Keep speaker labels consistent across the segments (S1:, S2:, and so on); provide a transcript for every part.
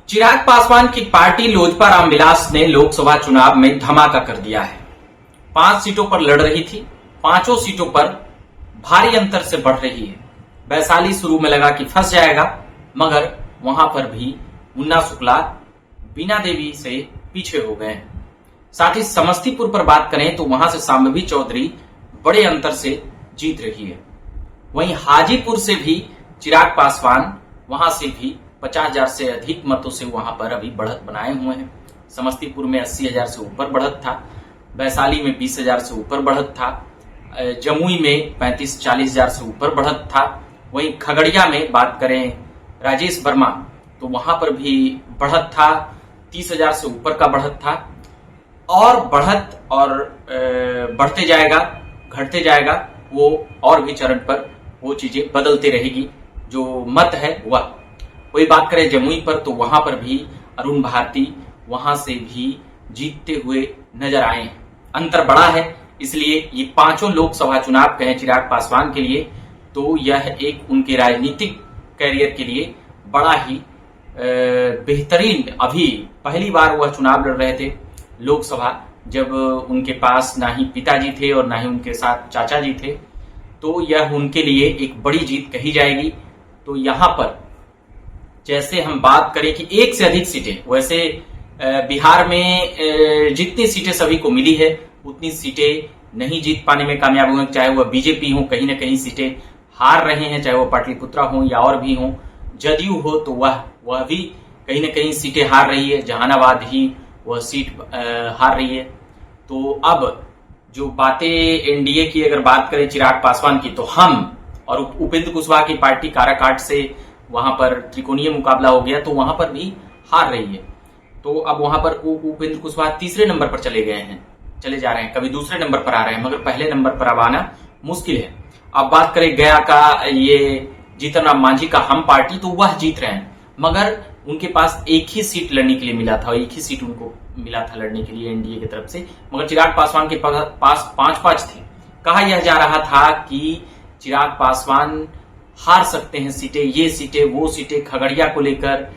S1: चिराग पासवान की पार्टी लोजपा रामविलास ने लोकसभा चुनाव में धमाका कर दिया है। 5 सीटों पर लड़ रही थी, 5 सीटों पर भारी अंतर से बढ़ रही है। वैशाली शुरू में लगा कि फंस जाएगा, मगर वहां पर भी मुन्ना शुक्ला बीना देवी से पीछे हो गए हैं। साथ ही समस्तीपुर पर बात करें तो वहां से शांभवी चौधरी बड़े अंतर से जीत रही है। वहीं हाजीपुर से भी चिराग पासवान वहां से भी 50,000 से अधिक मतों से वहां पर अभी बढ़त बनाए हुए हैं। समस्तीपुर में 80,000 से ऊपर बढ़त था, वैशाली में 20,000 से ऊपर बढ़त था, जमुई में 35-40,000 से ऊपर बढ़त था। वहीं खगड़िया में बात करें राजेश वर्मा तो वहां पर भी बढ़त था, 30,000 से ऊपर का बढ़त था। और बढ़त और बढ़ते जाएगा, घटते जाएगा, वो और भी चरण पर वो चीजें बदलते रहेगी। जो मत है वही बात करें जमुई पर तो वहां पर भी अरुण भारती वहां से भी जीतते हुए नजर आए हैं। अंतर बड़ा है, इसलिए ये 5 लोकसभा चुनाव कहें चिराग पासवान के लिए तो यह एक उनके राजनीतिक कैरियर के लिए बड़ा ही बेहतरीन, अभी पहली बार वह चुनाव लड़ रहे थे लोकसभा, जब उनके पास ना ही पिताजी थे और ना ही उनके साथ चाचा जी थे, तो यह उनके लिए एक बड़ी जीत कही जाएगी। तो यहां पर जैसे हम बात करें कि एक से अधिक सीटें, वैसे बिहार में जितनी सीटें सभी को मिली है उतनी सीटें नहीं जीत पाने में कामयाब हुए, चाहे वह बीजेपी हो, कहीं ना कहीं सीटें हार रहे हैं, चाहे वह पाटलिपुत्रा हो या और भी हो, जदयू हो तो वह भी कहीं ना कहीं सीटें हार रही है, जहानाबाद ही वह सीट हार रही है। तो अब जो बातें एनडीए की अगर बात करें चिराग पासवान की, तो हम और उपेंद्र कुशवाहा की पार्टी काराकाट से वहां पर त्रिकोणीय मुकाबला हो गया तो वहां पर भी हार रही है। तो अब वहां पर उपेंद्र कुशवाहा तीसरे नंबर पर चले जा रहे हैं, कभी दूसरे नंबर पर आ रहे हैं, मगर पहले नंबर पर अब आना मुश्किल है। अब बात करें गया का ये जीतन राम मांझी का हम पार्टी, तो वह जीत रहे हैं, मगर उनके पास एक ही सीट लड़ने के लिए मिला था, एक ही सीट उनको मिला था लड़ने के लिए एनडीए की तरफ से, मगर चिराग पासवान के पास 5-5 थे। कहा यह जा रहा था कि चिराग पासवान हार सकते हैं सीटें, ये सीटें वो सीटें, खगड़िया को लेकर।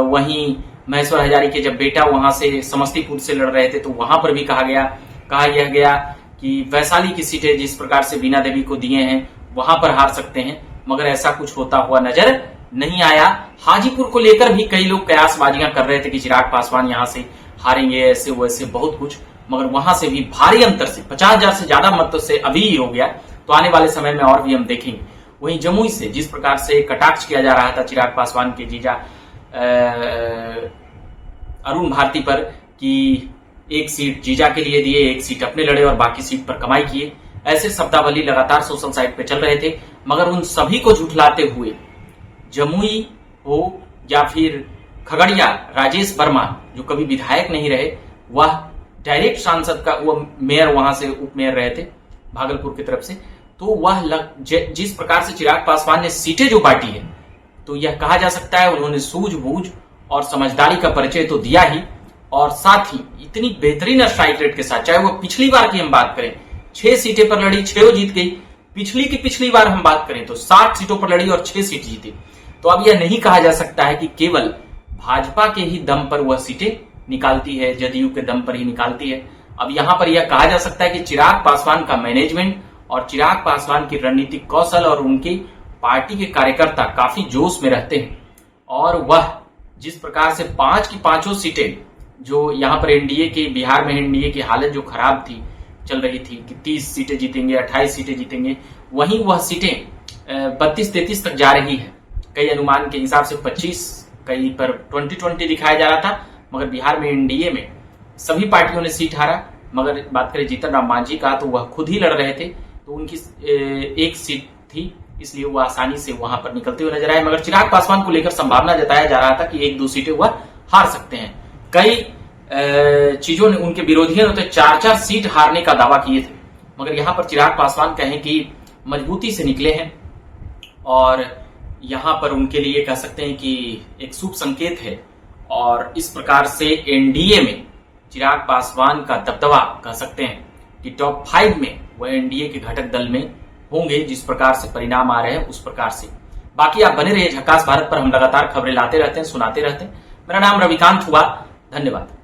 S1: वहीं महेश्वर हजारी के जब बेटा वहां से समस्तीपुर से लड़ रहे थे तो वहां पर भी कहा यह गया कि वैशाली की सीटें जिस प्रकार से बीना देवी को दिए हैं वहां पर हार सकते हैं, मगर ऐसा कुछ होता हुआ नजर नहीं आया। हाजीपुर को लेकर भी कई लोग कयासबाजियां कर रहे थे कि चिराग पासवान यहां से हारेंगे, ऐसे वैसे बहुत कुछ, मगर वहां से भी भारी अंतर से 50,000 से ज्यादा मतों से अभी हो गया। तो आने वाले समय में और भी हम देखेंगे। वहीं जमुई से जिस प्रकार से कटाक्ष किया जा रहा था चिराग पासवान के जीजा अरुण भारती पर कि एक सीट जीजा के लिए दिए, एक सीट अपने लड़े और बाकी सीट पर कमाई किए, ऐसे शब्दावली लगातार सोशल साइट पे चल रहे थे। मगर उन सभी को झुठलाते हुए जमुई हो या फिर खगड़िया, राजेश वर्मा जो कभी विधायक नहीं रहे, वह डायरेक्ट सांसद का, वो मेयर वहां से उप मेयर रहे थे भागलपुर की तरफ से, तो वह जिस प्रकार से चिराग पासवान ने सीटें जो बांटी है, तो यह कहा जा सकता है उन्होंने सूझबूझ और समझदारी का परिचय तो दिया ही, और साथ ही इतनी बेहतरीन स्ट्राइक रेट के साथ, चाहे वो पिछली बार की हम बात करें 6 सीटें पर लड़ी, 6 जीत गई, पिछली बार हम बात करें तो 60 सीटों पर लड़ी और 6 सीट जीती। तो अब यह नहीं कहा जा सकता है कि केवल भाजपा के ही दम पर वह सीटें निकालती है, जदयू के दम पर ही निकालती है। अब यहां पर यह कहा जा सकता है कि चिराग पासवान का मैनेजमेंट और चिराग पासवान की रणनीतिक कौशल और उनकी पार्टी के कार्यकर्ता काफी जोश में रहते हैं, और वह जिस प्रकार से 5 की 5 सीटें जो यहाँ पर एनडीए की, बिहार में एनडीए की हालत जो खराब थी, चल रही थी कि 30 सीटें जीतेंगे, 28 सीटें जीतेंगे, वहीं वह सीटें 32-33 तक जा रही है। कई अनुमान के हिसाब से 25, कई पर 20-20 दिखाया जा रहा था, मगर बिहार में एनडीए में सभी पार्टियों ने सीट हारा। मगर बात करें जीतन राम मांझी का, तो वह खुद ही लड़ रहे थे, तो उनकी एक सीट थी, इसलिए वो आसानी से वहां पर निकलते हुए नजर आए। मगर चिराग पासवान को लेकर संभावना जताया जा रहा था कि 1-2 सीटें वह हार सकते हैं। कई चीजों ने, उनके विरोधियों ने तो 4-4 सीट हारने का दावा किए थे, मगर यहां पर चिराग पासवान कहें कि मजबूती से निकले हैं, और यहां पर उनके लिए कह सकते हैं कि एक शुभ संकेत है। और इस प्रकार से एनडीए में चिराग पासवान का दबदबा कह सकते हैं कि टॉप 5 में वह एनडीए के घटक दल में होंगे, जिस प्रकार से परिणाम आ रहे हैं उस प्रकार से। बाकी आप बने रहिए झकास भारत पर, हम लगातार खबरें लाते रहते हैं, सुनाते रहते हैं। मेरा नाम रविकांत हुआ। धन्यवाद।